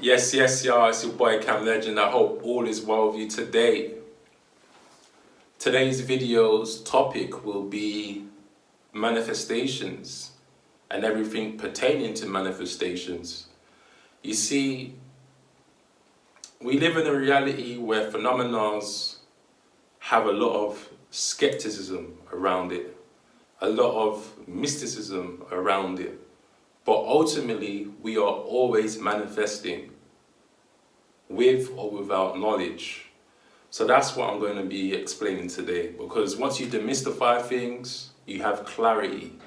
Yes, y'all. It's your boy Cam Legend. I hope all is well with you today. Today's video's topic will be manifestations and everything pertaining to manifestations. You see, we live in a reality where phenomena have a lot of skepticism around it, a lot of mysticism around it. But ultimately, we are always manifesting with or without knowledge. So that's what I'm going to be explaining today, because once you demystify things, you have clarity.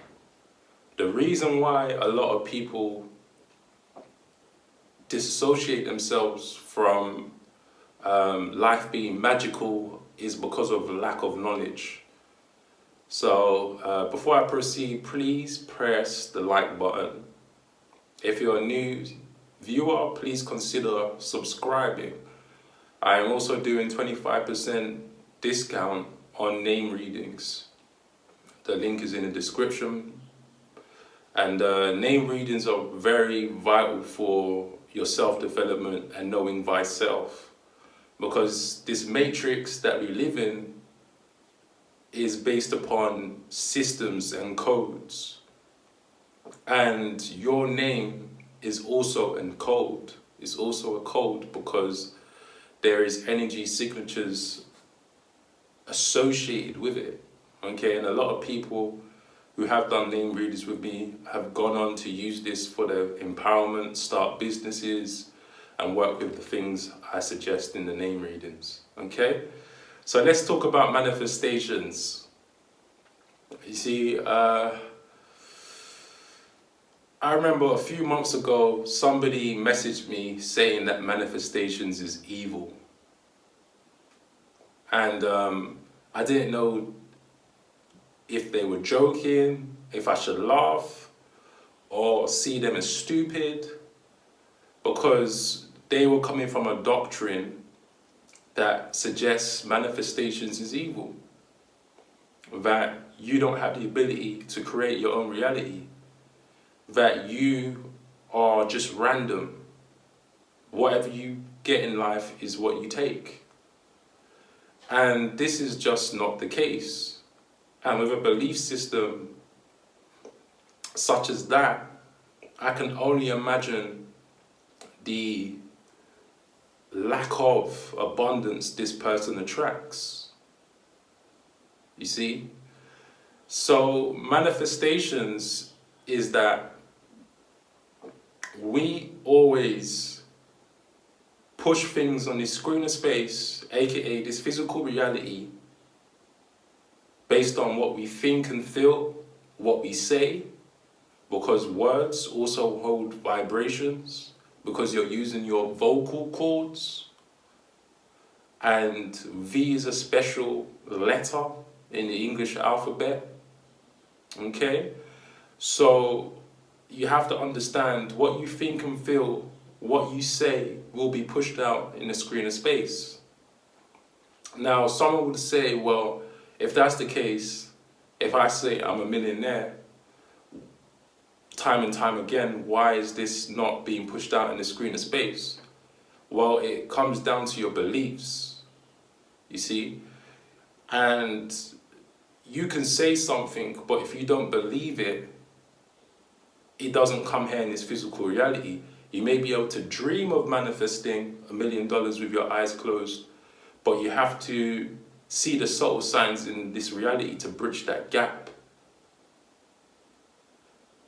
The reason why a lot of people disassociate themselves from life being magical is because of lack of knowledge. So before I proceed, please press the like button. If you're a new viewer, please consider subscribing. I am also doing 25% discount on name readings. The link is in the description. And name readings are very vital for your self-development and knowing thyself. Because this matrix that we live in is based upon systems and codes. And your name is also a code. It's also a code because there is energy signatures associated with it. Okay, and a lot of people who have done name readings with me have gone on to use this for their empowerment, start businesses, and work with the things I suggest in the name readings. Okay, so let's talk about manifestations. You see, I remember a few months ago, somebody messaged me saying that manifestations is evil. And I didn't know if they were joking, if I should laugh or see them as stupid, because they were coming from a doctrine that suggests manifestations is evil, that you don't have the ability to create your own reality, that you are just random. Whatever you get in life is what you take. And this is just not the case. And with a belief system such as that, I can only imagine the lack of abundance this person attracts. You see? So manifestations is that we always push things on this screen of space, aka this physical reality, based on what we think and feel, what we say, because words also hold vibrations, because you're using your vocal cords, and V is a special letter in the English alphabet. Okay? So you have to understand what you think and feel, what you say will be pushed out in the screen of space. Now, someone would say, well, if that's the case, if I say I'm a millionaire, time and time again, why is this not being pushed out in the screen of space? Well, it comes down to your beliefs, you see? And you can say something, but if you don't believe it, it doesn't come here in this physical reality. You may be able to dream of manifesting $1 million with your eyes closed, but you have to see the subtle signs in this reality to bridge that gap.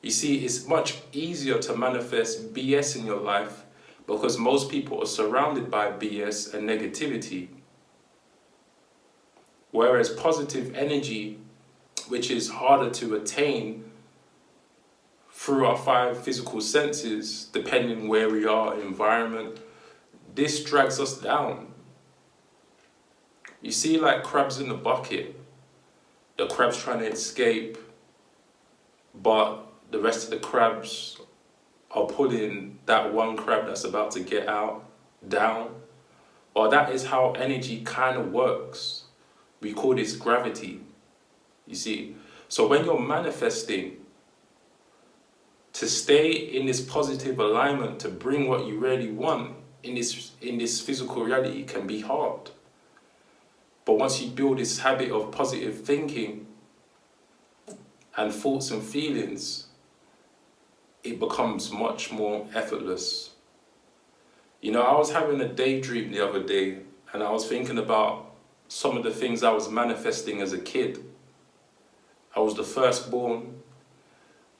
You see, it's much easier to manifest BS in your life because most people are surrounded by BS and negativity. Whereas positive energy, which is harder to attain through our 5 physical senses, depending where we are, environment, this drags us down. You see, like crabs in the bucket, the crab's trying to escape, but the rest of the crabs are pulling that one crab that's about to get out down. Well, that is how energy kind of works. We call this gravity, you see. So when you're manifesting, to stay in this positive alignment, to bring what you really want in this physical reality can be hard. But once you build this habit of positive thinking and thoughts and feelings, it becomes much more effortless. You know, I was having a daydream the other day, and I was thinking about some of the things I was manifesting as a kid. I was the firstborn,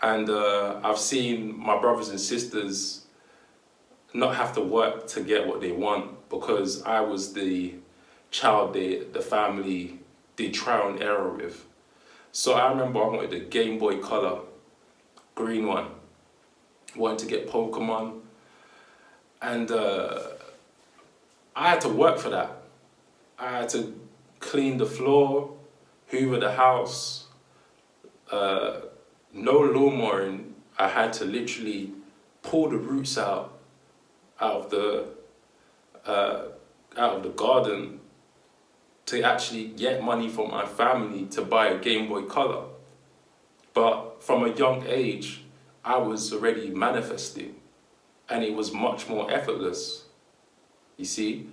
and I've seen my brothers and sisters not have to work to get what they want, because I was the child the family did trial and error with. So I remember I wanted a Game Boy Color, green one. Wanted to get Pokemon, and I had to work for that. I had to clean the floor, hoover the house, no lawnmowing. I had to literally pull the roots out of the garden to actually get money from my family to buy a Game Boy Color. But from a young age, I was already manifesting, and it was much more effortless, you see?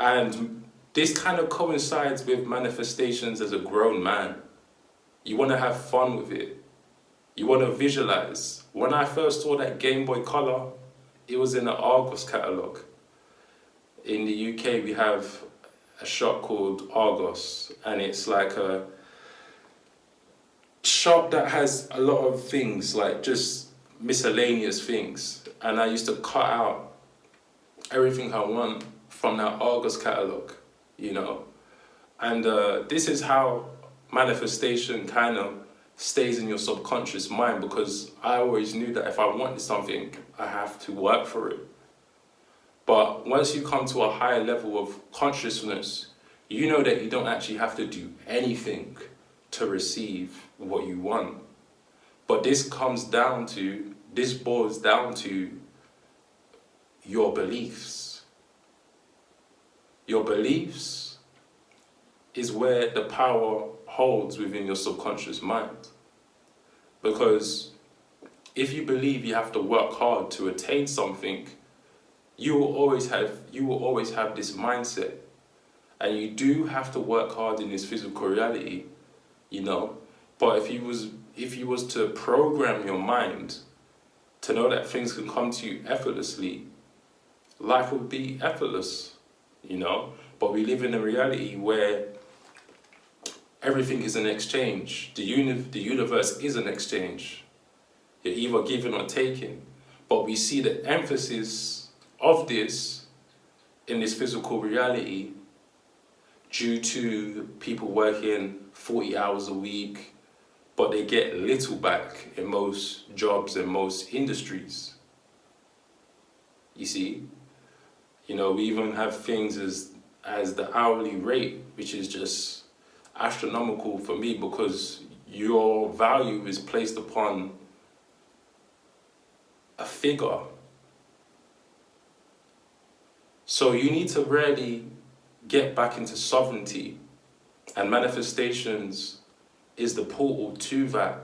And this kind of coincides with manifestations as a grown man. You want to have fun with it. You want to visualize. When I first saw that Game Boy Color, it was in the Argos catalogue. In the UK, we have a shop called Argos, and it's like a shop that has a lot of things, like just miscellaneous things. And I used to cut out everything I want from that Argos catalogue, you know. And this is how manifestation kind of stays in your subconscious mind, because I always knew that if I wanted something, I have to work for it. But once you come to a higher level of consciousness, you know that you don't actually have to do anything to receive what you want. But this boils down to your beliefs. Your beliefs is where the power holds within your subconscious mind. Because if you believe you have to work hard to attain something, you will always have this mindset. And you do have to work hard in this physical reality, you know. But if you was to program your mind to know that things can come to you effortlessly, life would be effortless, you know. But we live in a reality where everything is an exchange. The universe is an exchange. You're either giving or taking. But we see the emphasis of this in this physical reality due to people working 40 hours a week, but they get little back in most jobs and most industries. You see? You know, we even have things as the hourly rate, which is just astronomical for me, because your value is placed upon a figure. So you need to really get back into sovereignty, and manifestations is the portal to that.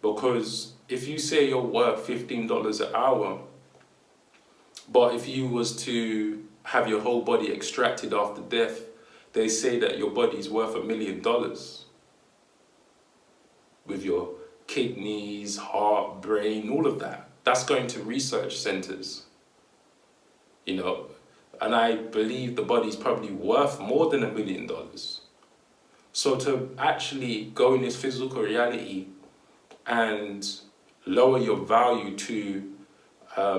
Because if you say you're worth $15 an hour, but if you was to have your whole body extracted after death, they say that your body's worth $1 million. With your kidneys, heart, brain, all of that. That's going to research centers, you know. And I believe the body's probably worth more than $1 million. So to actually go in this physical reality and lower your value to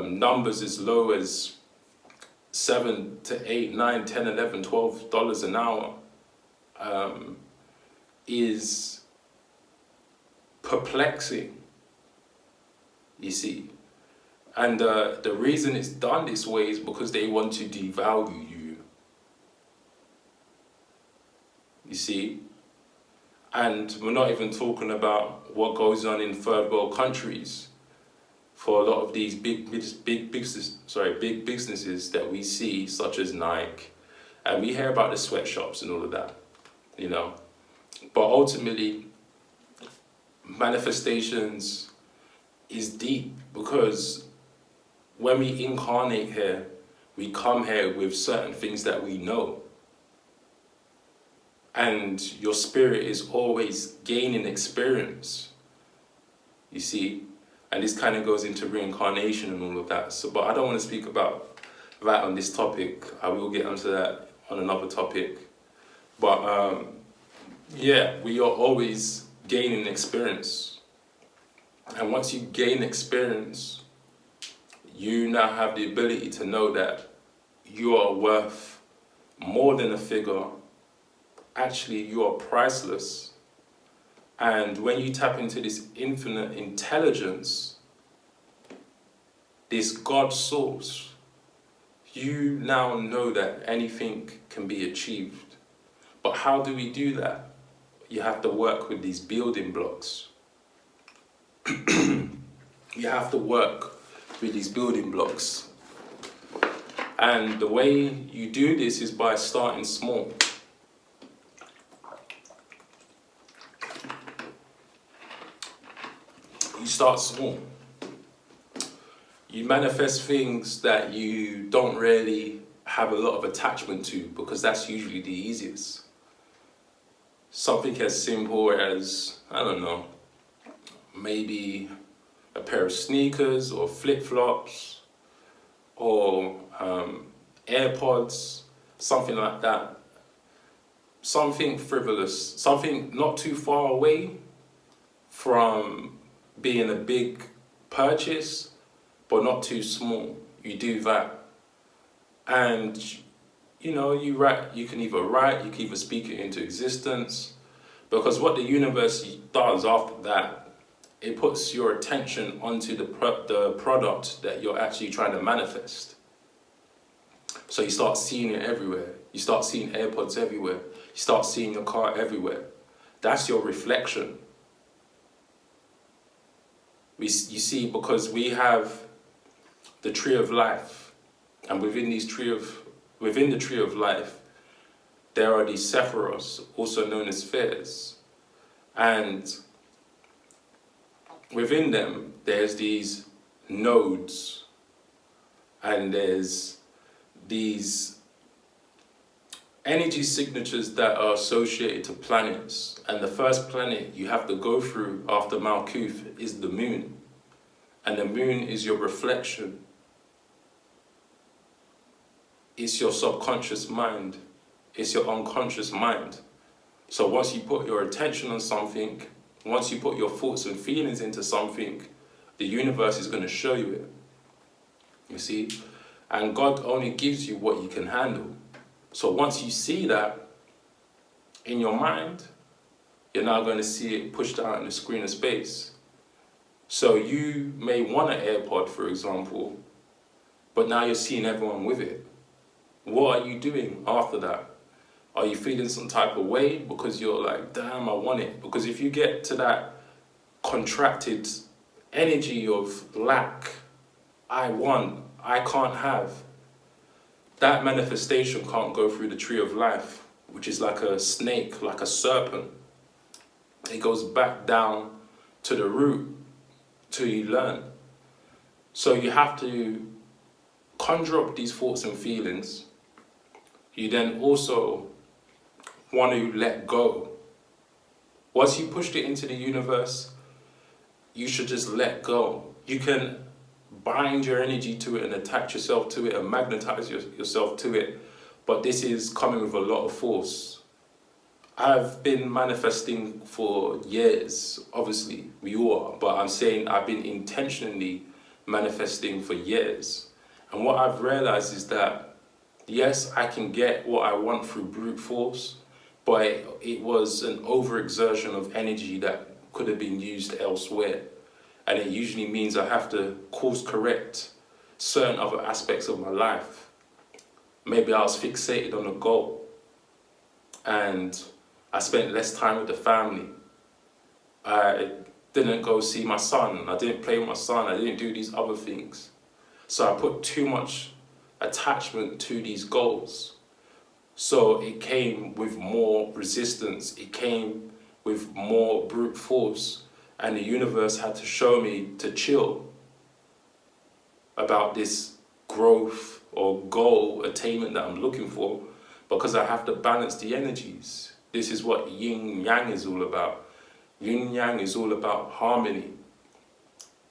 numbers as low as $7 to $8, $9, $10, $11, $12 an hour is perplexing, you see. And the reason it's done this way is because they want to devalue you. You see? And we're not even talking about what goes on in third world countries for a lot of these big businesses that we see, such as Nike. And we hear about the sweatshops and all of that, you know. But ultimately, manifestations is deep, because when we incarnate here, we come here with certain things that we know. And your spirit is always gaining experience, you see? And this kind of goes into reincarnation and all of that. So, but I don't want to speak about that on this topic. I will get onto that on another topic. But yeah, we are always gaining experience. And once you gain experience, you now have the ability to know that you are worth more than a figure. Actually, you are priceless. And when you tap into this infinite intelligence, this God source, you now know that anything can be achieved. But how do we do that? You have to work with these building blocks. You have to work with these building blocks. And the way you do this is by starting small. You start small. You manifest things that you don't really have a lot of attachment to, because that's usually the easiest. Something as simple as, I don't know, maybe a pair of sneakers or flip-flops or AirPods, something like that. Something frivolous, something not too far away from being a big purchase, but not too small. You do that. And you know, you can either speak it into existence, because what the universe does after that, it puts your attention onto the product that you're actually trying to manifest. So you start seeing it everywhere. You start seeing AirPods everywhere. You start seeing your car everywhere. That's your reflection. You see, because we have the tree of life, and within the tree of life, there are these sephiros, also known as spheres, and within them, there's these nodes, and there's these energy signatures that are associated to planets. And the first planet you have to go through after Malkuth is the moon. And the moon is your reflection. It's your subconscious mind. It's your unconscious mind. So once you put your attention on something, once you put your thoughts and feelings into something, the universe is going to show you it. You see? And God only gives you what you can handle. So once you see that in your mind, you're now going to see it pushed out in the screen of space. So you may want an AirPod, for example, but now you're seeing everyone with it. What are you doing after that? Are you feeling some type of way because you're like, damn, I want it? Because if you get to that contracted energy of lack, I want, I can't have, that manifestation can't go through the tree of life, which is like a snake, like a serpent. It goes back down to the root till you learn. So you have to conjure up these thoughts and feelings. You then also want to let go. Once you pushed it into the universe, you should just let go. You can bind your energy to it and attach yourself to it and magnetize yourself to it, but this is coming with a lot of force. I've been manifesting for years, obviously, we all are, but I'm saying I've been intentionally manifesting for years. And what I've realized is that, yes, I can get what I want through brute force, but it was an overexertion of energy that could have been used elsewhere. And it usually means I have to course correct certain other aspects of my life. Maybe I was fixated on a goal and I spent less time with the family. I didn't go see my son. I didn't play with my son. I didn't do these other things. So I put too much attachment to these goals. So it came with more resistance. It came with more brute force. And the universe had to show me to chill about this growth or goal attainment that I'm looking for, because I have to balance the energies. This is what yin yang is all about. Yin yang is all about harmony.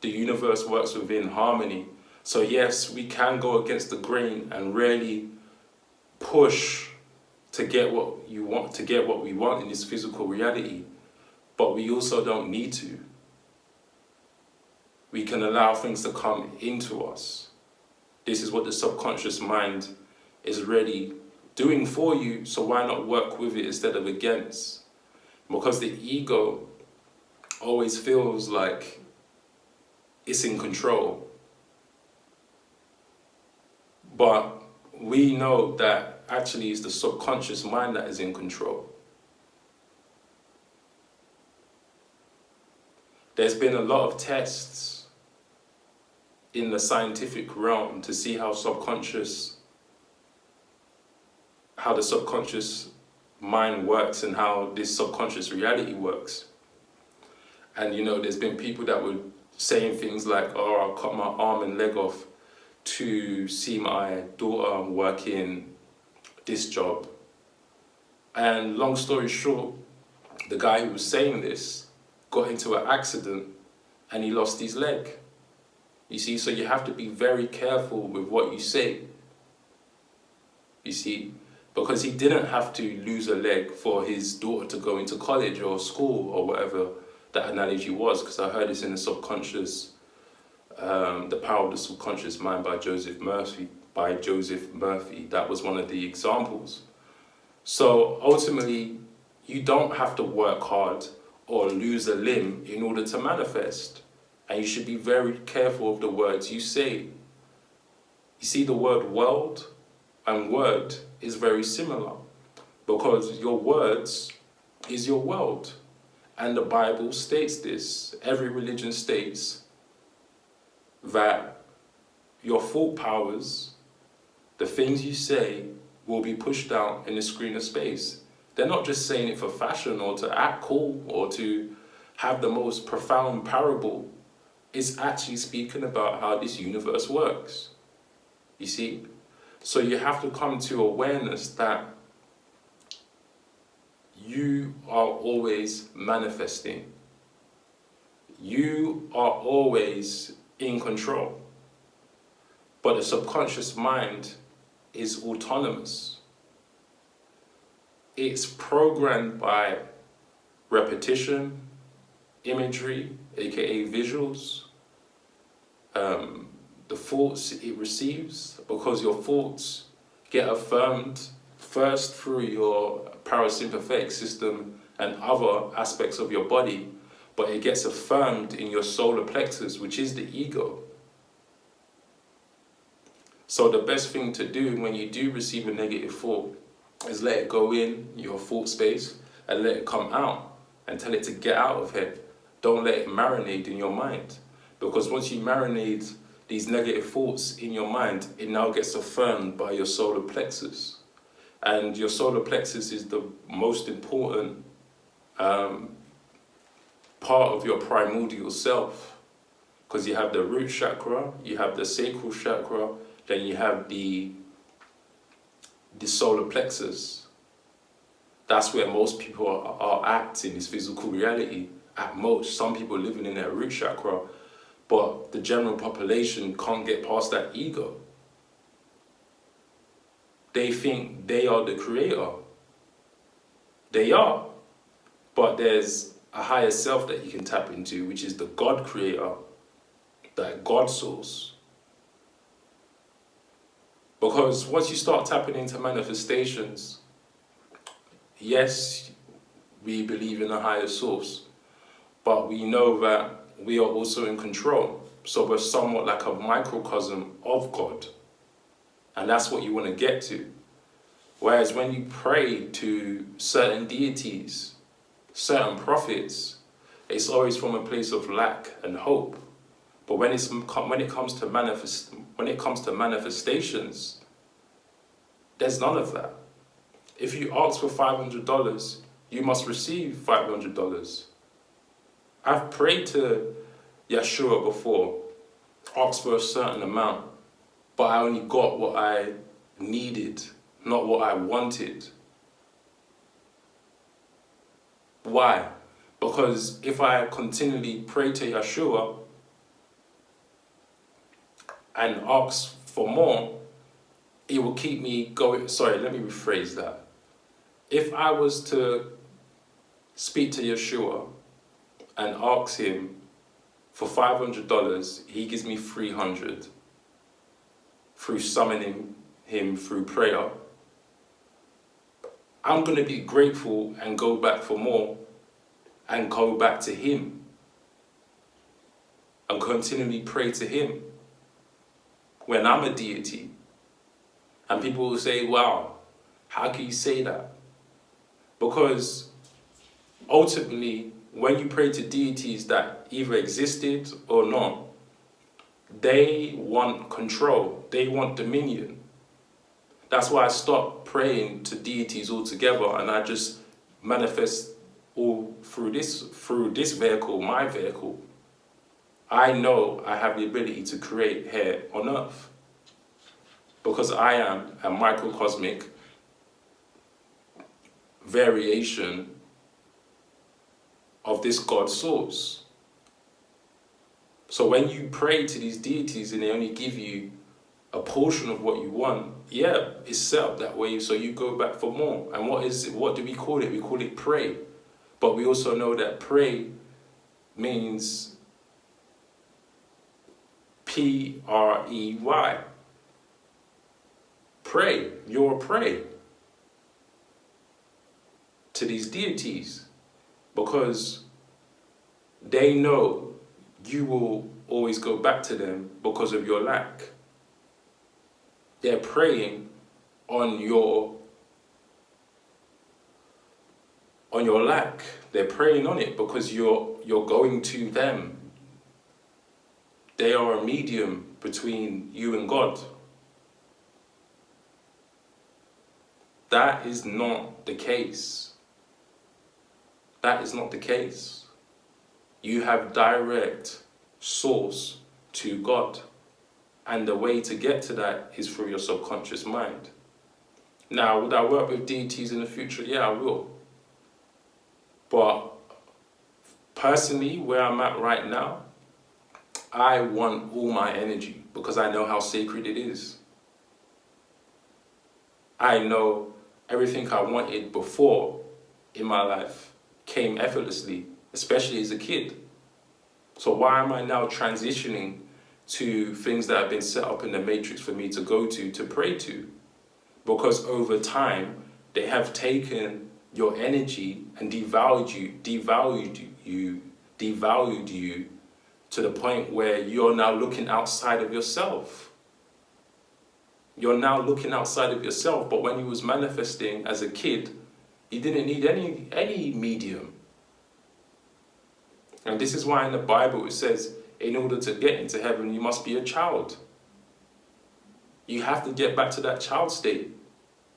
The universe works within harmony. So yes, we can go against the grain and really push to get what you want, to get what we want in this physical reality, but we also don't need to. We can allow things to come into us. This is what the subconscious mind is really doing for you, so why not work with it instead of against? Because the ego always feels like it's in control. But we know that actually it's the subconscious mind that is in control. There's been a lot of tests in the scientific realm to see how the subconscious mind works and how this subconscious reality works. And there's been people that were saying things like, oh, I'll cut my arm and leg off to see my daughter working this job. And long story short, the guy who was saying this got into an accident and he lost his leg. You see, so you have to be very careful with what you say. You see, because he didn't have to lose a leg for his daughter to go into college or school or whatever that analogy was, because I heard this in the subconscious, The Power of the Subconscious Mind by Joseph Murphy. That was one of the examples. So ultimately, you don't have to work hard or lose a limb in order to manifest. And you should be very careful of the words you say. You see, the word world and word is very similar, because your words is your world. And the Bible states this. Every religion states that your thought powers, the things you say, will be pushed out in the screen of space. They're not just saying it for fashion or to act cool or to have the most profound parable. It's actually speaking about how this universe works. You see? So you have to come to awareness that you are always manifesting. You are always in control. But the subconscious mind is autonomous. It's programmed by repetition, imagery, aka visuals, the thoughts it receives, because your thoughts get affirmed first through your parasympathetic system and other aspects of your body, but it gets affirmed in your solar plexus, which is the ego. So the best thing to do when you do receive a negative thought is let it go in your thought space and let it come out and tell it to get out of here. Don't let it marinate in your mind, because once you marinate these negative thoughts in your mind, it now gets affirmed by your solar plexus. And your solar plexus is the most important part of your primordial self, because you have the root chakra, you have the sacral chakra, then you have the solar plexus. That's where most people are at in this physical reality. At most, some people living in their root chakra, but the general population can't get past that ego. They think they are the creator. They are. But there's a higher self that you can tap into, which is the God creator, that God source. Because once you start tapping into manifestations, yes, we believe in a higher source, but we know that we are also in control. So we're somewhat like a microcosm of God. And that's what you want to get to. Whereas when you pray to certain deities, certain prophets, it's always from a place of lack and hope. But when it comes to manifestations, there's none of that. If you ask for $500, you must receive $500. I've prayed to Yeshua before, asked for a certain amount, but I only got what I needed, not what I wanted. Why? Because if I continually pray to Yeshua and ask for more, it will keep me going. Sorry, let me rephrase that. If I was to speak to Yeshua and ask him for $500, he gives me $300 through summoning him through prayer, I'm going to be grateful and go back for more and go back to him and continually pray to him when I'm a deity. And people will say, wow, how can you say that? Because ultimately, when you pray to deities that either existed or not, they want control, they want dominion. That's why I stopped praying to deities altogether, and I just manifest all through this vehicle, my vehicle. I know I have the ability to create here on earth because I am a microcosmic variation of this God source. So when you pray to these deities and they only give you a portion of what you want, yeah, it's set up that way, so you go back for more. And what is it? What do we call it? We call it pray. But we also know that pray means P-R-E-Y. Pray. You're a prey to these deities because they know you will always go back to them because of your lack. They're preying on your lack. They're preying on it because you're going to them. They are a medium between you and God. That is not the case. That is not the case. You have direct source to God. And the way to get to that is through your subconscious mind. Now, would I work with deities in the future? Yeah, I will. But personally, where I'm at right now, I want all my energy because I know how sacred it is. I know everything I wanted before in my life came effortlessly, especially as a kid. So why am I now transitioning to things that have been set up in the matrix for me to go to pray to? Because over time, they have taken your energy and devalued you to the point where you're now looking outside of yourself. You're now looking outside of yourself, but when you was manifesting as a kid, you didn't need any medium. And this is why in the Bible it says, in order to get into heaven, you must be a child. You have to get back to that child state.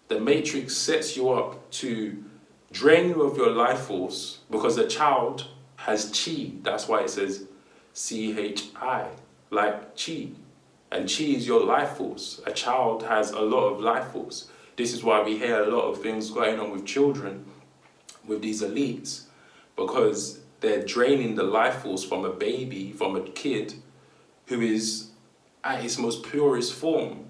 The matrix sets you up to drain you of your life force because a child has chi. That's why it says C-H-I, like chi. And chi is your life force. A child has a lot of life force. This is why we hear a lot of things going on with children, with these elites, because they're draining the life force from a baby, from a kid who is at its most purest form.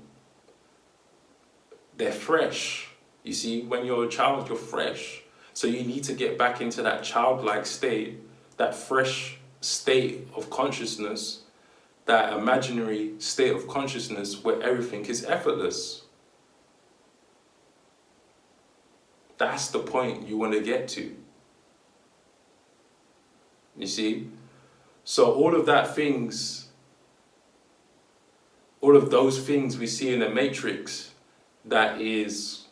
They're fresh. You see, when you're a child, you're fresh. So you need to get back into that childlike state, that fresh state of consciousness, that imaginary state of consciousness where everything is effortless. That's the point you want to get to. You see? So all of those things we see in the matrix that is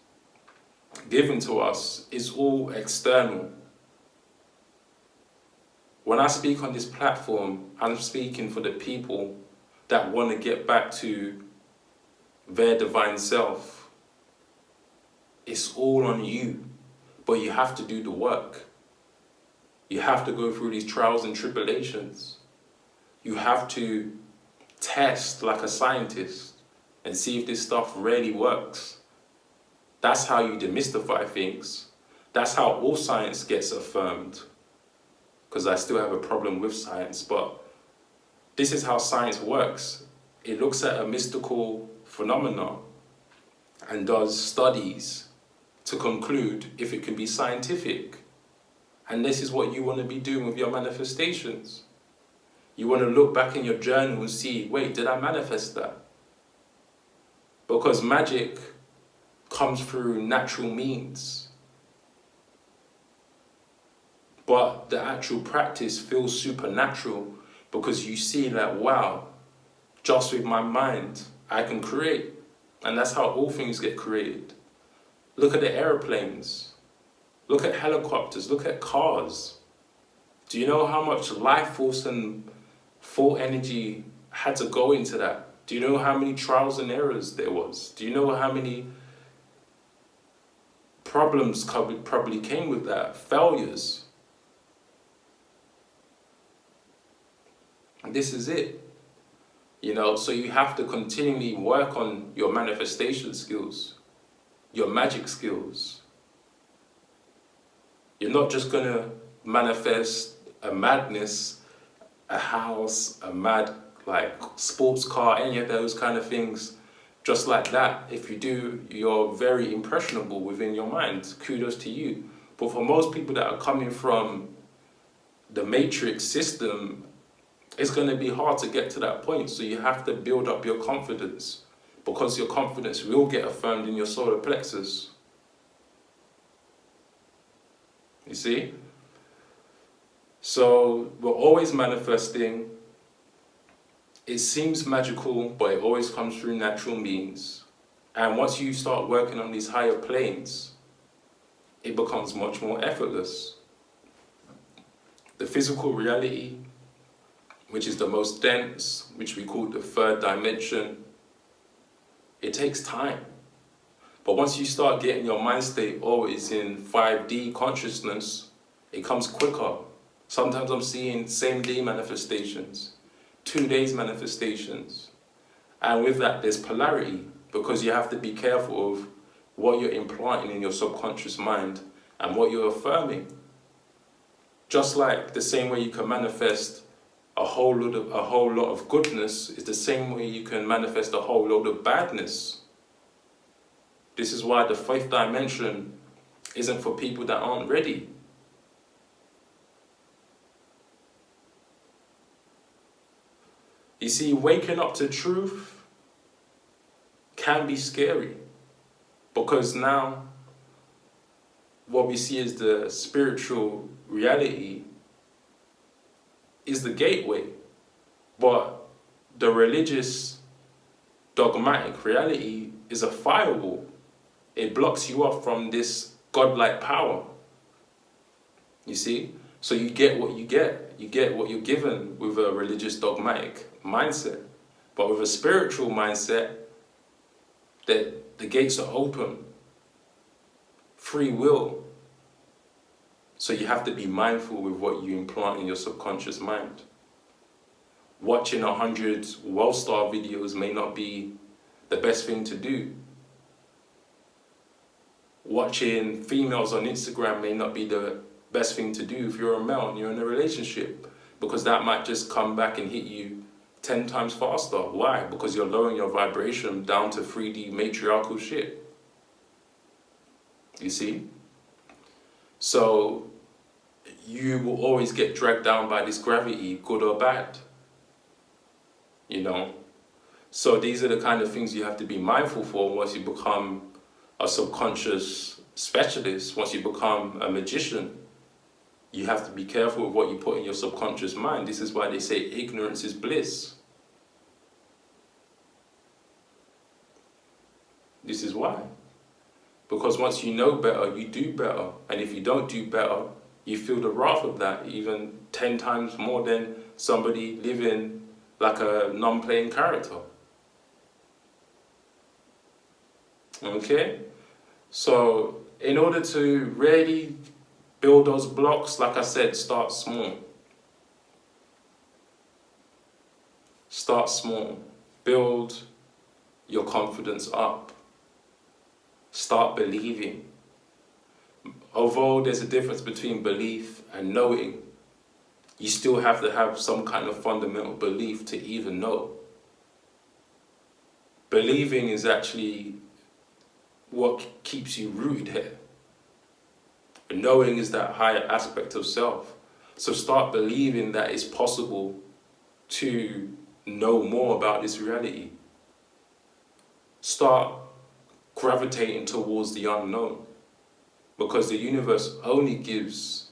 given to us is all external. When I speak on this platform, I'm speaking for the people that want to get back to their divine self. It's all on you, but you have to do the work. You have to go through these trials and tribulations. You have to test like a scientist and see if this stuff really works. That's how you demystify things. That's how all science gets affirmed. Because I still have a problem with science, but this is how science works. It looks at a mystical phenomena and does studies to conclude if it can be scientific. And this is what you want to be doing with your manifestations. You want to look back in your journal and see, wait, did I manifest that? Because magic comes through natural means. But the actual practice feels supernatural because you see that, wow, just with my mind, I can create. And that's how all things get created. Look at the airplanes. Look at helicopters. Look at cars. Do you know how much life force and full energy had to go into that? Do you know how many trials and errors there was? Do you know how many problems probably came with that? Failures. And this is it. So you have to continually work on your manifestation skills, your magic skills. You're not just going to manifest a madness, a house, a mad sports car, any of those kind of things, just like that. If you do, you're very impressionable within your mind. Kudos to you. But for most people that are coming from the matrix system, it's going to be hard to get to that point. So you have to build up your confidence, because your confidence will get affirmed in your solar plexus. You see? So we're always manifesting. It seems magical, but it always comes through natural means. And once you start working on these higher planes, it becomes much more effortless. The physical reality, which is the most dense, which we call the third dimension, it takes time. But once you start getting your mind state always in 5D consciousness, it comes quicker. Sometimes I'm seeing same day manifestations, 2 days manifestations. And with that, there's polarity, because you have to be careful of what you're implanting in your subconscious mind and what you're affirming. Just like the same way you can manifest a whole lot of goodness is the same way you can manifest a whole load of badness. This is why the fifth dimension isn't for people that aren't ready. You see, waking up to truth can be scary, because now what we see as the spiritual reality is the gateway, but the religious dogmatic reality is a firewall. It blocks you off from this godlike power. You see? So you get what you get. You get what you're given with a religious dogmatic mindset. But with a spiritual mindset, that the gates are open. Free will. So you have to be mindful with what you implant in your subconscious mind. Watching 100 well-star videos may not be the best thing to do. Watching females on Instagram may not be the best thing to do if you're a male and you're in a relationship, because that might just come back and hit you 10 times faster. Why? Because you're lowering your vibration down to 3D matriarchal shit. You see? So you will always get dragged down by this gravity, good or bad. So these are the kind of things you have to be mindful for once you become a subconscious specialist, once you become a magician. You have to be careful with what you put in your subconscious mind. This is why they say ignorance is bliss. This is why. Because once you know better, you do better. And if you don't do better, you feel the wrath of that even 10 times more than somebody living like a non-playing character. Okay? So in order to really build those blocks. Like I said, start small. Start small. Build your confidence up. Start believing. Although there's a difference between belief and knowing, you still have to have some kind of fundamental belief to even know. Believing is actually what keeps you rooted here. Knowing is that higher aspect of self. So start believing that it's possible to know more about this reality. Start gravitating towards the unknown, because the universe only gives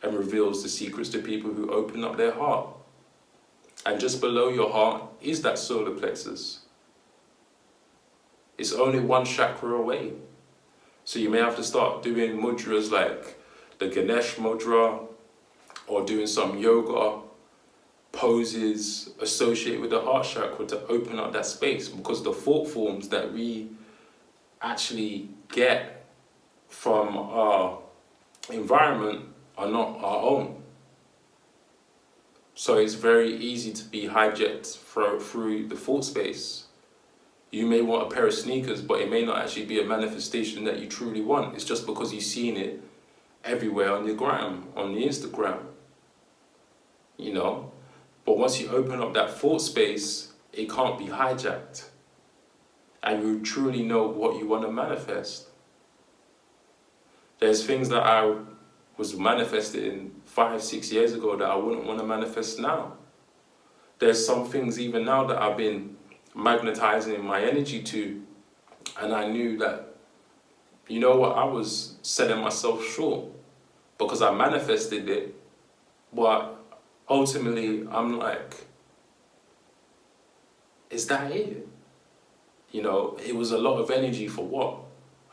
and reveals the secrets to people who open up their heart. And just below your heart is that solar plexus. It's only one chakra away. So you may have to start doing mudras like the Ganesh mudra, or doing some yoga poses associated with the heart chakra to open up that space, because the thought forms that we actually get from our environment are not our own. So it's very easy to be hijacked through the thought space. You may want a pair of sneakers, but it may not actually be a manifestation that you truly want. It's just because you've seen it everywhere on the gram, on the Instagram, you know. But once you open up that thought space, it can't be hijacked. And you truly know what you want to manifest. There's things that I was manifesting 5-6 years ago that I wouldn't want to manifest now. There's some things even now that I've been magnetizing my energy to, and I knew that, you know what, I was selling myself short because I manifested it, but ultimately I'm like, is that it? You know, it was a lot of energy for what?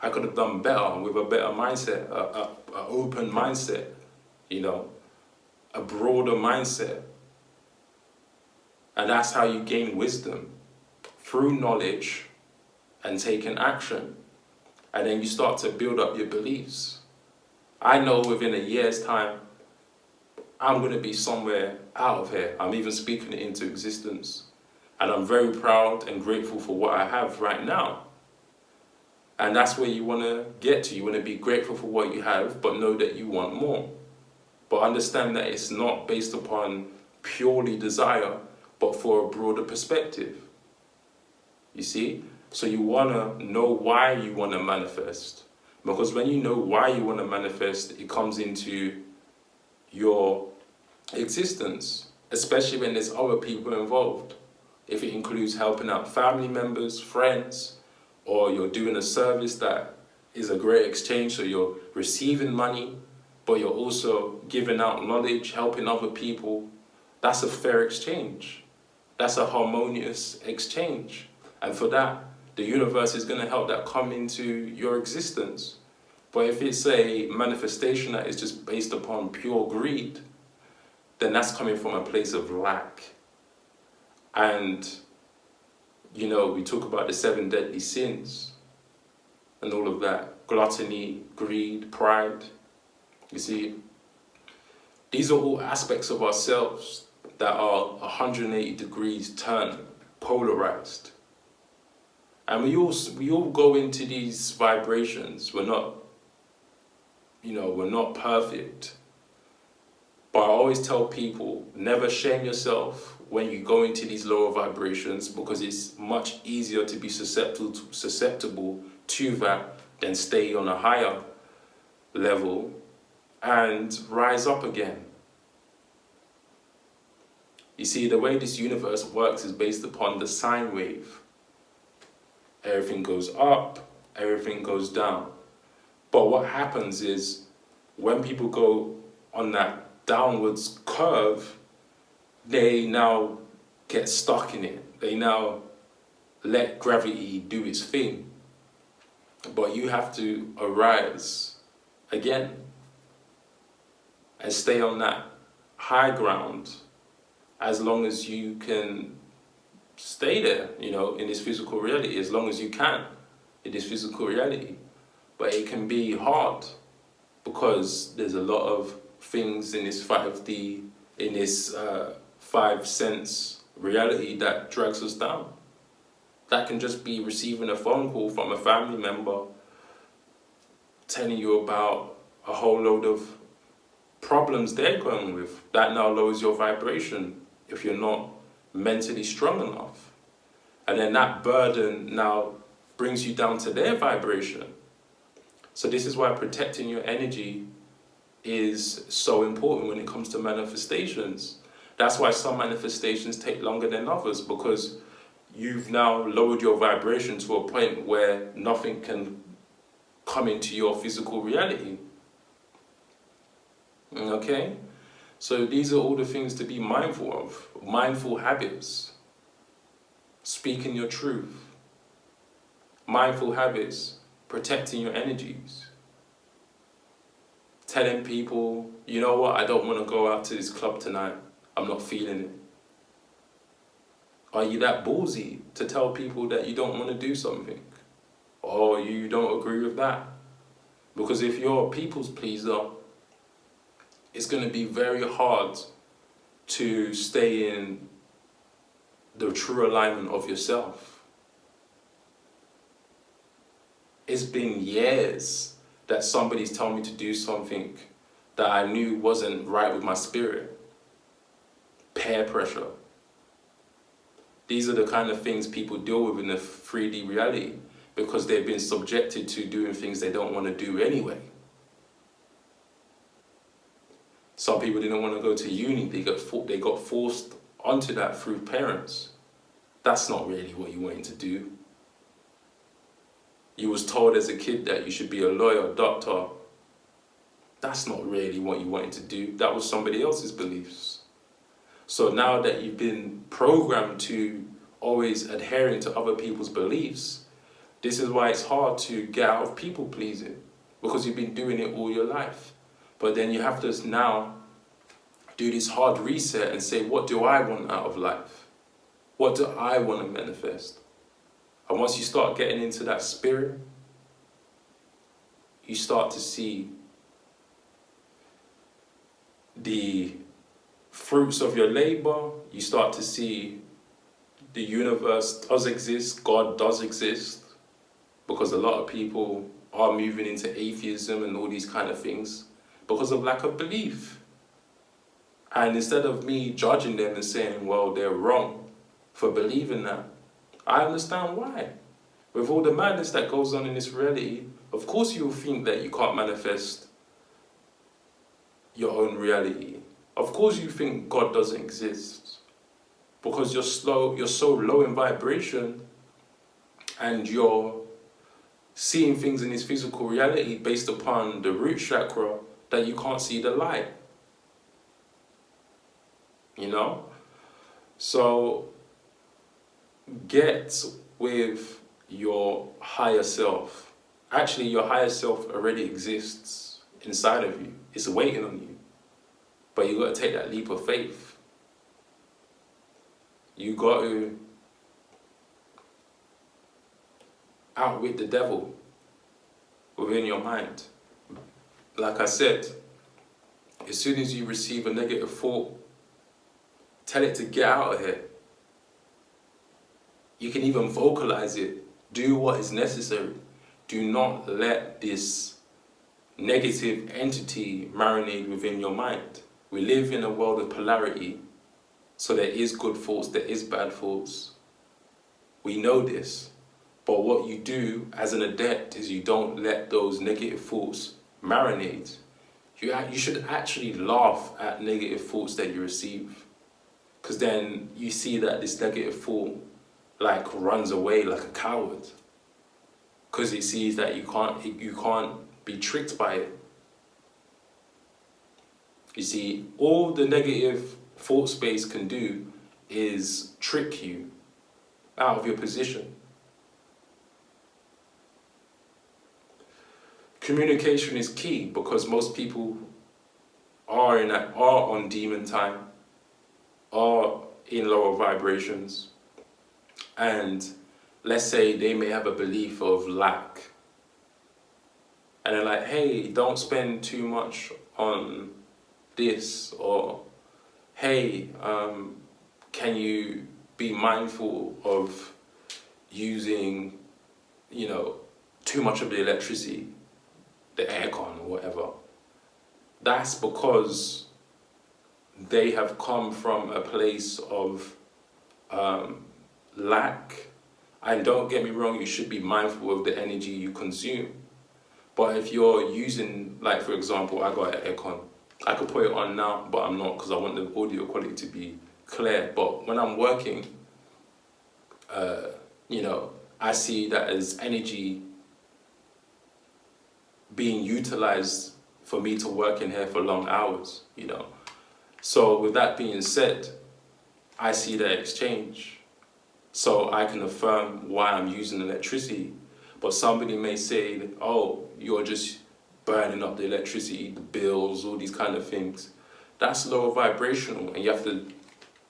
I could have done better with a better mindset, an open mindset, you know, a broader mindset. And that's how you gain wisdom, through knowledge and taking action. And then you start to build up your beliefs. I know within a year's time, I'm going to be somewhere out of here. I'm even speaking it into existence. And I'm very proud and grateful for what I have right now. And that's where you want to get to. You want to be grateful for what you have, but know that you want more. But understand that it's not based upon purely desire, but for a broader perspective. You see? So you want to know why you want to manifest. Because when you know why you want to manifest, it comes into your existence, especially when there's other people involved. If it includes helping out family members, friends, or you're doing a service that is a great exchange, so you're receiving money, but you're also giving out knowledge, helping other people, that's a fair exchange. That's a harmonious exchange. And for that, the universe is going to help that come into your existence. But if it's a manifestation that is just based upon pure greed, then that's coming from a place of lack. And, you know, we talk about the 7 deadly sins and all of that. Gluttony, greed, pride. You see, these are all aspects of ourselves that are 180 degrees turned, polarized. And we all go into these vibrations. We're not perfect. But I always tell people, never shame yourself when you go into these lower vibrations, because it's much easier to be susceptible to that than stay on a higher level and rise up again. You see, the way this universe works is based upon the sine wave. Everything goes up, everything goes down. But what happens is, when people go on that downwards curve, they now get stuck in it. They now let gravity do its thing. But you have to arise again and stay on that high ground as long as you can stay there, you know, in this physical reality, as long as you can in this physical reality. But it can be hard, because there's a lot of things in this 5D, in this five sense reality that drags us down. That can just be receiving a phone call from a family member telling you about a whole load of problems they're going with. That now lowers your vibration if you're not mentally strong enough. And then that burden now brings you down to their vibration. So this is why protecting your energy is so important when it comes to manifestations. That's why some manifestations take longer than others, because you've now lowered your vibration to a point where nothing can come into your physical reality. Okay? So these are all the things to be mindful of. Mindful habits. Speaking your truth. Mindful habits. Protecting your energies. Telling people, you know what, I don't want to go out to this club tonight. I'm not feeling it. Are you that ballsy to tell people that you don't want to do something? Or you don't agree with that? Because if you're a people's pleaser, it's going to be very hard to stay in the true alignment of yourself. It's been years that somebody's telling me to do something that I knew wasn't right with my spirit. Peer pressure. These are the kind of things people deal with in the 3D reality because they've been subjected to doing things they don't want to do anyway. Some people didn't want to go to uni, they got forced onto that through parents. That's not really what you wanted to do. You was told as a kid that you should be a lawyer, doctor. That's not really what you wanted to do. That was somebody else's beliefs. So now that you've been programmed to always adhering to other people's beliefs, this is why it's hard to get out of people pleasing, because you've been doing it all your life. But then you have to now do this hard reset and say, what do I want out of life? What do I want to manifest? And once you start getting into that spirit, you start to see the fruits of your labor. You start to see the universe does exist, God does exist, because a lot of people are moving into atheism and all these kind of things because of lack of belief. And instead of me judging them and saying, well, they're wrong for believing that, I understand why. With all the madness that goes on in this reality, of course you'll think that you can't manifest your own reality. Of course you think God doesn't exist. Because you're so low in vibration, and you're seeing things in this physical reality based upon the root chakra that you can't see the light. You know? So get with your higher self. Actually, your higher self already exists inside of you. It's waiting on you. But you got to take that leap of faith. You got to outwit the devil within your mind. Like I said, as soon as you receive a negative thought, tell it to get out of here. You can even vocalize it. Do what is necessary. Do not let this negative entity marinate within your mind. We live in a world of polarity. So there is good thoughts, there is bad thoughts. We know this. But what you do as an adept is you don't let those negative thoughts marinate. You should actually laugh at negative thoughts that you receive. Because then you see that this negative thought runs away like a coward. Because it sees that you can't be tricked by it. You see, all the negative thought space can do is trick you out of your position. Communication is key because most people are on demon time, are in lower vibrations, and let's say they may have a belief of lack, and they're like, hey, don't spend too much on this, or hey, can you be mindful of using, you know, too much of the electricity, the aircon or whatever. That's because they have come from a place of lack. And don't get me wrong, you should be mindful of the energy you consume. But if you're using, like for example, I got an aircon. I could put it on now, but I'm not, because I want the audio quality to be clear. But when I'm working, you know, I see that as energy being utilized for me to work in here for long hours, you know. So with that being said, I see the exchange. So I can affirm why I'm using electricity. But somebody may say, oh, you're just burning up the electricity, the bills, all these kind of things. That's lower vibrational, and you have to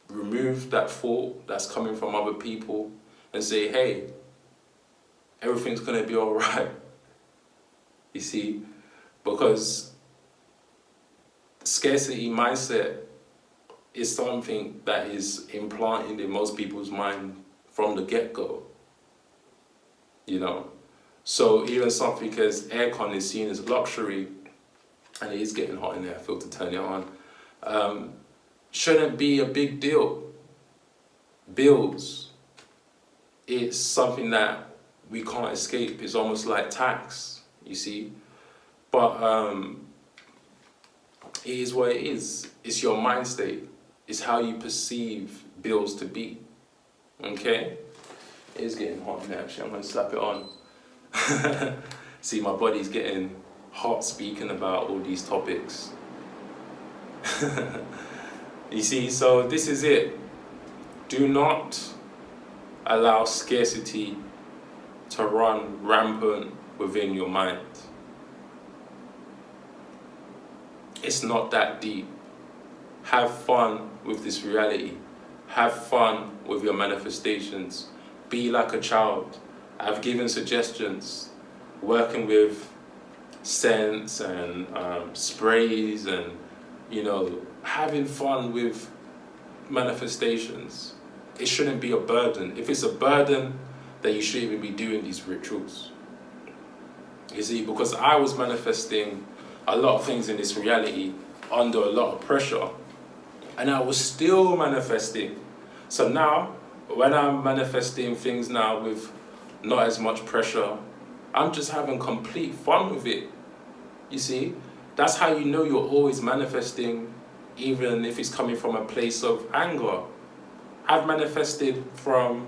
remove that thought that's coming from other people and say, hey, everything's gonna be all right. You see, because scarcity mindset is something that is implanted in most people's mind from the get-go, you know. So even something as aircon is seen as luxury, and it is getting hot in there, I feel to turn it on, shouldn't be a big deal. Bills, it's something that we can't escape. It's almost like tax, you see. But it is what it is. It's your mind state. It's how you perceive bills to be. Okay? It is getting hot in there, actually. I'm going to slap it on. See, my body's getting hot speaking about all these topics. You see, so this is it. Do not allow scarcity to run rampant within your mind. It's not that deep. Have fun with this reality. Have fun with your manifestations. Be like a child. I've given suggestions, working with scents and sprays, and, you know, having fun with manifestations. It shouldn't be a burden. If it's a burden, then you shouldn't even be doing these rituals. You see, because I was manifesting a lot of things in this reality under a lot of pressure, and I was still manifesting. So now, when I'm manifesting things now with not as much pressure, I'm just having complete fun with it. You see, that's how you know you're always manifesting, even if it's coming from a place of anger. I've manifested from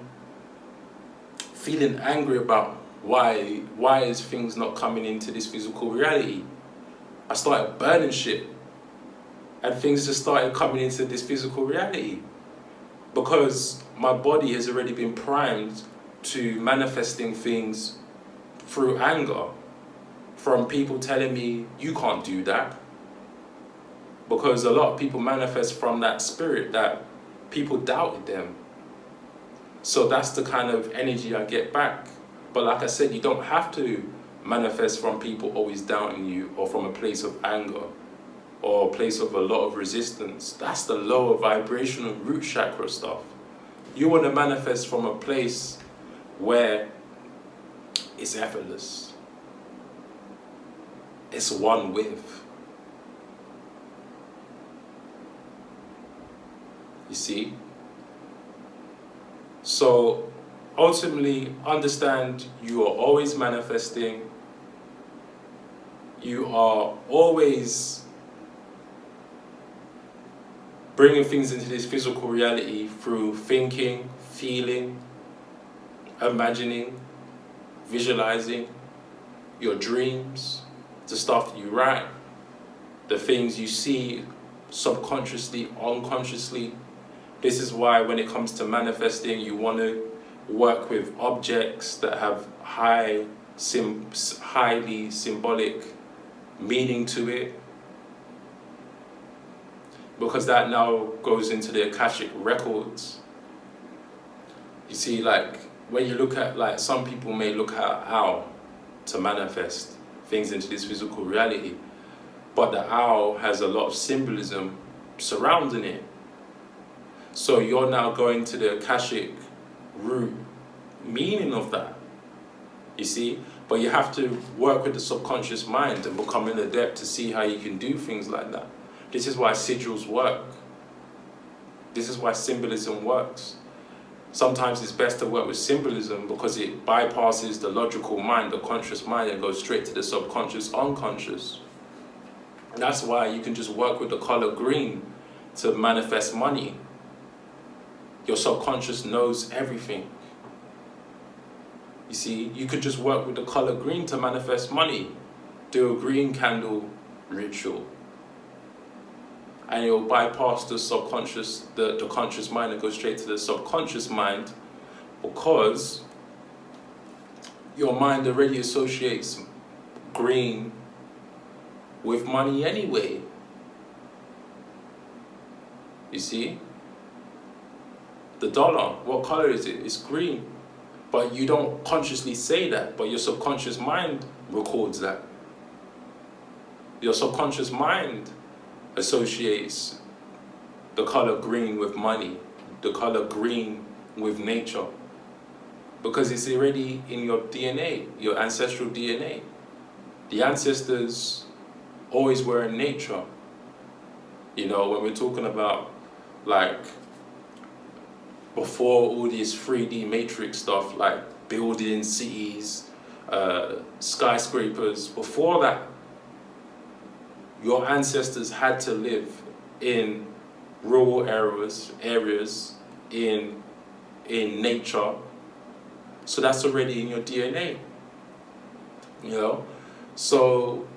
feeling angry about why is things not coming into this physical reality. I started burning shit, and things just started coming into this physical reality, because my body has already been primed to manifesting things through anger, from people telling me, you can't do that. Because a lot of people manifest from that spirit that people doubted them. So that's the kind of energy I get back. But like I said, you don't have to manifest from people always doubting you, or from a place of anger, or a place of a lot of resistance. That's the lower vibrational root chakra stuff. You want to manifest from a place where it's effortless. It's one with. You see? So ultimately, understand you are always manifesting. You are always bringing things into this physical reality through thinking, feeling, imagining, visualizing, your dreams, the stuff that you write, the things you see subconsciously, unconsciously. This is why when it comes to manifesting, you want to work with objects that have highly symbolic meaning to it, because that now goes into the Akashic records. You see, like when you look at, like, some people may look at how to manifest things into this physical reality. But the owl has a lot of symbolism surrounding it. So you're now going to the Akashic root meaning of that, you see? But you have to work with the subconscious mind and become an adept to see how you can do things like that. This is why sigils work. This is why symbolism works. Sometimes it's best to work with symbolism because it bypasses the logical mind, the conscious mind, and goes straight to the subconscious, unconscious. And that's why you can just work with the color green to manifest money. Your subconscious knows everything. You see, you could just work with the color green to manifest money. Do a green candle ritual. And it'll bypass the subconscious, the conscious mind, and go straight to the subconscious mind, because your mind already associates green with money anyway. You see? The dollar, what color is it? It's green. But you don't consciously say that, but your subconscious mind records that. Your subconscious mind associates the color green with money, the color green with nature, because it's already in your DNA, your ancestral DNA. The ancestors always were in nature. You know, when we're talking about like before all this 3D matrix stuff, like buildings, cities, skyscrapers, before that, your ancestors had to live in rural areas in nature. So that's already in your DNA, you know? So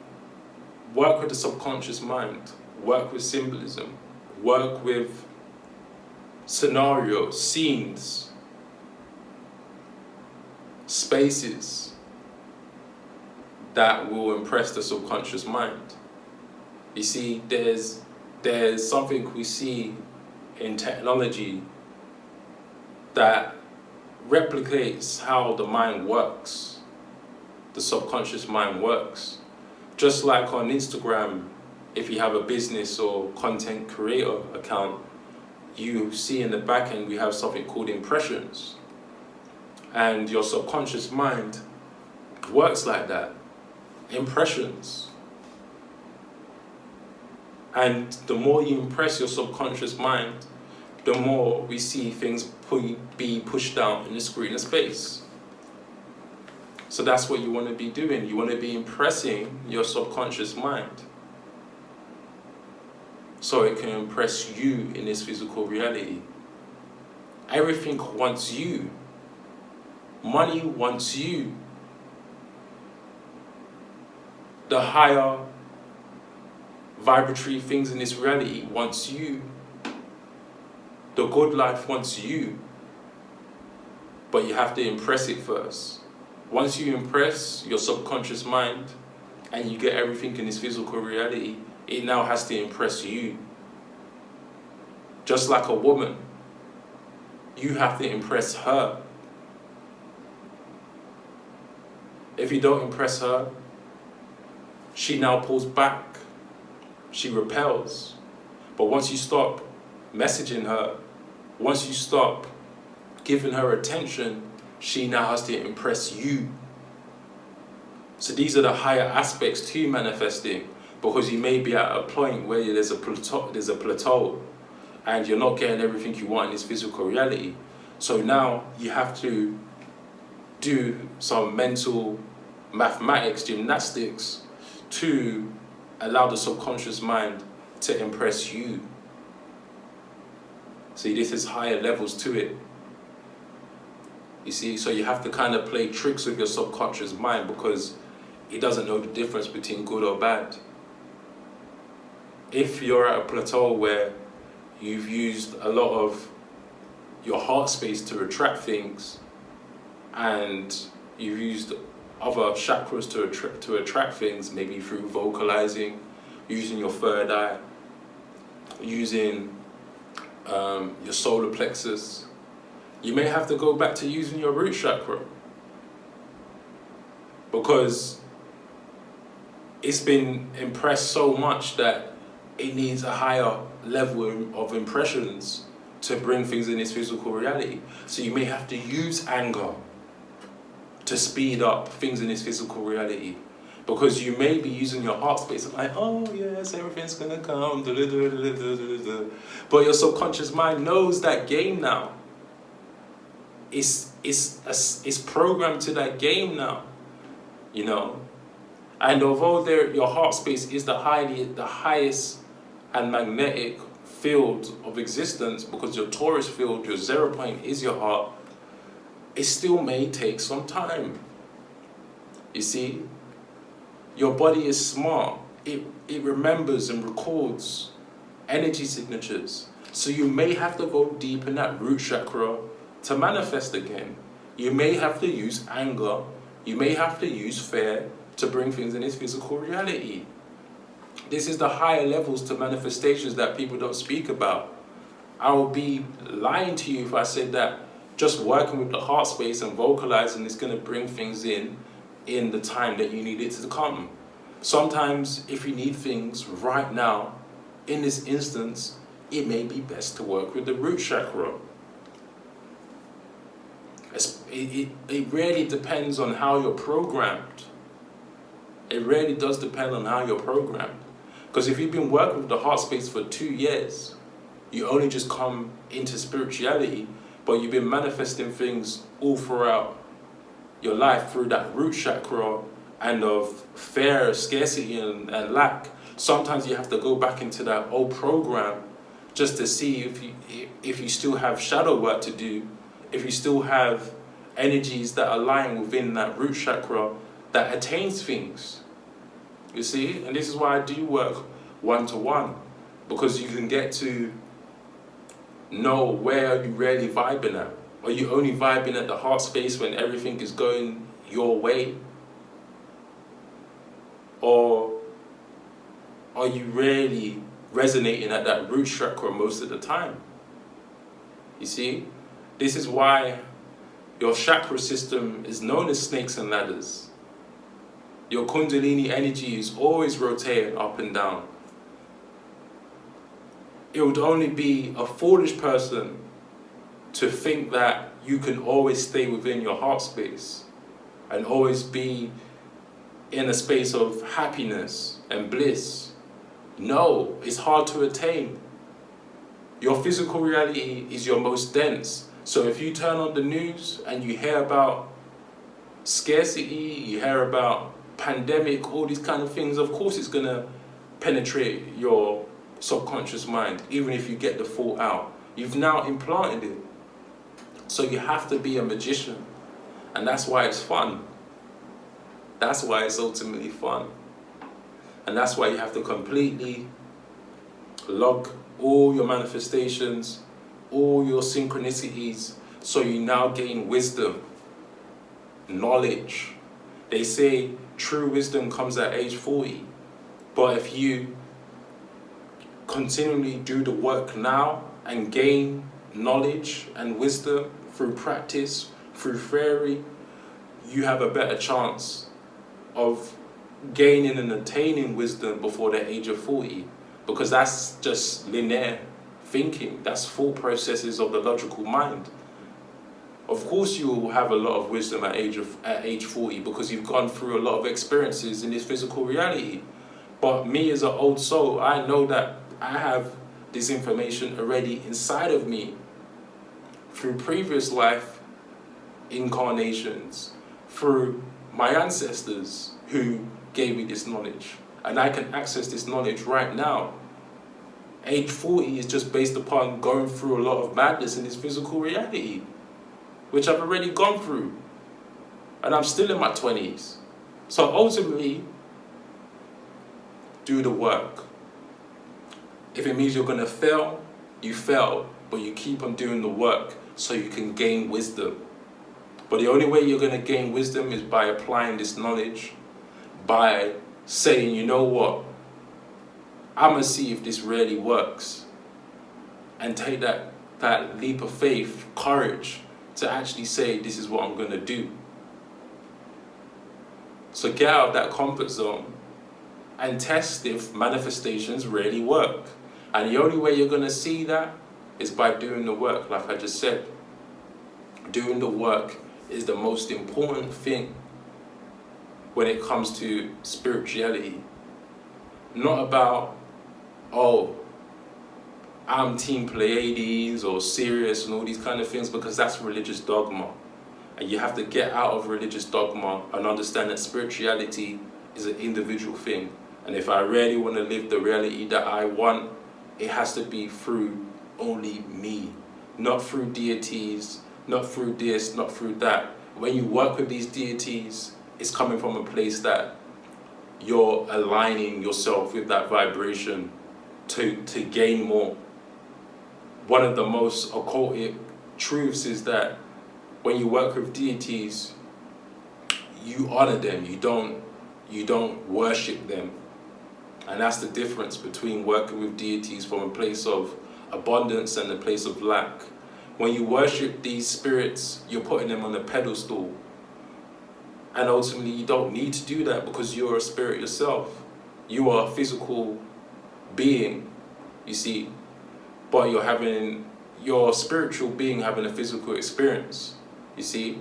work with the subconscious mind, work with symbolism, work with scenarios, scenes, spaces that will impress the subconscious mind. You see, there's something we see in technology that replicates how the mind works, the subconscious mind works. Just like on Instagram, if you have a business or content creator account, you see in the back end we have something called impressions. And your subconscious mind works like that. Impressions. And the more you impress your subconscious mind, the more we see things be pushed down in the screen of space. So that's what you want to be doing. You want to be impressing your subconscious mind so it can impress you in this physical reality. Everything wants you. Money wants you. The higher vibratory things in this reality wants you. The good life wants you. But you have to impress it first. Once you impress your subconscious mind and you get everything in this physical reality, it now has to impress you. Just like a woman, you have to impress her. If you don't impress her, she now pulls back. She repels. But once you stop messaging her, once you stop giving her attention, she now has to impress you. So these are the higher aspects to manifesting, because you may be at a point where there's a plateau and you're not getting everything you want in this physical reality. So now you have to do some mental mathematics, gymnastics, to allow the subconscious mind to impress you. See, this is higher levels to it. You see, so you have to kind of play tricks with your subconscious mind because it doesn't know the difference between good or bad. If you're at a plateau where you've used a lot of your heart space to attract things, and you've used other chakras to attract things, maybe through vocalizing, using your third eye, using your solar plexus, you may have to go back to using your root chakra, because it's been impressed so much that it needs a higher level of impressions to bring things in its physical reality. So you may have to use anger to speed up things in its physical reality. Because you may be using your heart space and like, oh yes, everything's gonna come, but your subconscious mind knows that game now. It's programmed to that game now, you know. And although your heart space is the highest and magnetic field of existence, because your torus field, your 0 point is your heart, it still may take some time. You see? Your body is smart. It remembers and records energy signatures. So you may have to go deep in that root chakra to manifest again. You may have to use anger. You may have to use fear to bring things in its physical reality. This is the higher levels to manifestations that people don't speak about. I would be lying to you if I said that just working with the heart space and vocalizing is going to bring things in the time that you need it to come. Sometimes if you need things right now, in this instance, it may be best to work with the root chakra. It really depends on how you're programmed. It really does depend on how you're programmed. Because if you've been working with the heart space for 2 years, you only just come into spirituality, but you've been manifesting things all throughout your life through that root chakra and of fear, scarcity and lack. Sometimes you have to go back into that old program just to see if you still have shadow work to do, if you still have energies that are lying within that root chakra that attains things. You see? And this is why I do work one-to-one, because you can get to know where are you really vibing at. Are you only vibing at the heart space when everything is going your way? Or are you really resonating at that root chakra most of the time? You see? This is why your chakra system is known as snakes and ladders. Your kundalini energy is always rotating up and down. It would only be a foolish person to think that you can always stay within your heart space and always be in a space of happiness and bliss. No, it's hard to attain. Your physical reality is your most dense. So if you turn on the news and you hear about scarcity, you hear about pandemic, all these kind of things, of course it's going to penetrate your subconscious mind, even if you get the thought out. You've now implanted it. So you have to be a magician. And that's why it's fun. That's why it's ultimately fun. And that's why you have to completely log all your manifestations, all your synchronicities, so you now gain wisdom, knowledge. They say true wisdom comes at age 40. But if you continually do the work now and gain knowledge and wisdom through practice, through theory, you have a better chance of gaining and attaining wisdom before the age of 40, because that's just linear thinking. That's thought processes of the logical mind. Of course you will have a lot of wisdom at age 40 because you've gone through a lot of experiences in this physical reality. But me as an old soul, I know that I have this information already inside of me through previous life incarnations, through my ancestors who gave me this knowledge. And I can access this knowledge right now. Age 40 is just based upon going through a lot of madness in this physical reality, which I've already gone through. And I'm still in my 20s. So ultimately, do the work. If it means you're going to fail, you fail, but you keep on doing the work so you can gain wisdom. But the only way you're going to gain wisdom is by applying this knowledge, by saying, you know what, I'm going to see if this really works. And take that leap of faith, courage, to actually say, this is what I'm going to do. So get out of that comfort zone and test if manifestations really work. And the only way you're going to see that is by doing the work, like I just said. Doing the work is the most important thing when it comes to spirituality. Not about, oh, I'm Team Pleiades or Sirius and all these kind of things, because that's religious dogma. And you have to get out of religious dogma and understand that spirituality is an individual thing. And if I really want to live the reality that I want, it has to be through only me. Not through deities, not through this, not through that. When you work with these deities, it's coming from a place that you're aligning yourself with that vibration to gain more. One of the most occultic truths is that when you work with deities, you honor them, you don't worship them. And that's the difference between working with deities from a place of abundance and a place of lack. When you worship these spirits, you're putting them on a pedestal. And ultimately, you don't need to do that because you're a spirit yourself. You are a physical being, you see, but you're a spiritual being having a physical experience, you see.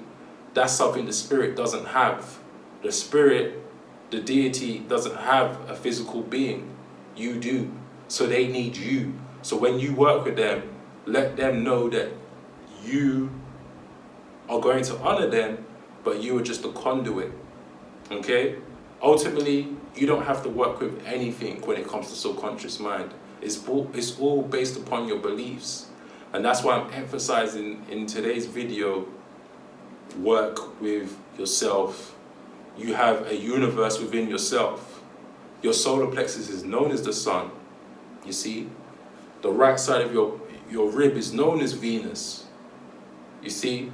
That's something the spirit doesn't have. The spirit, the deity, doesn't have a physical being. You do. So they need you. So when you work with them, let them know that you are going to honor them, but you are just a conduit. Okay? Ultimately, you don't have to work with anything when it comes to subconscious mind. It's all based upon your beliefs. And that's why I'm emphasizing in today's video, work with yourself. You have a universe within yourself. Your solar plexus is known as the sun. You see? The right side of your rib is known as Venus. You see?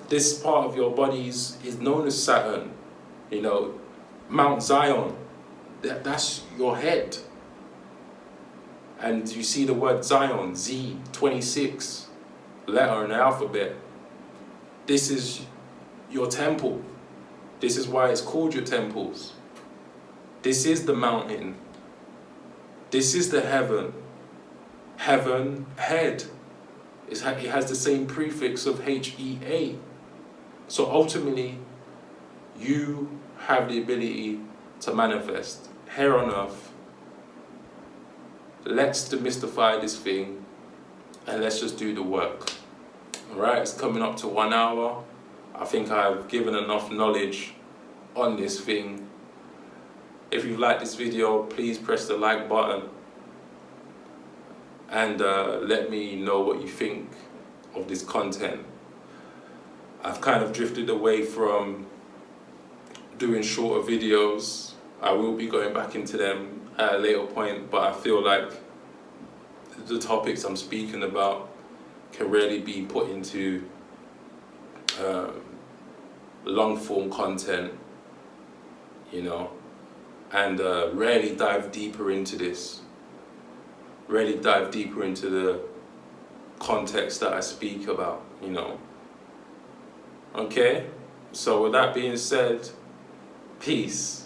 This part of your body is known as Saturn. You know, Mount Zion. That's your head. And you see the word Zion, Z, 26, letter in the alphabet. This is your temple. This is why it's called your temples. This is the mountain. This is the heaven. Heaven, head. It has the same prefix of HEA. So ultimately, you have the ability to manifest here on earth. Let's demystify this thing and let's just do the work. Alright, it's coming up to 1 hour. I think I've given enough knowledge on this thing. If you've liked this video, please press the like button and let me know what you think of this content. I've kind of drifted away from doing shorter videos. I will be going back into them at a later point, but I feel like the topics I'm speaking about can really be put into long form content, you know, and really dive deeper into this, really dive deeper into the context that I speak about, you know. Okay, so with that being said, peace.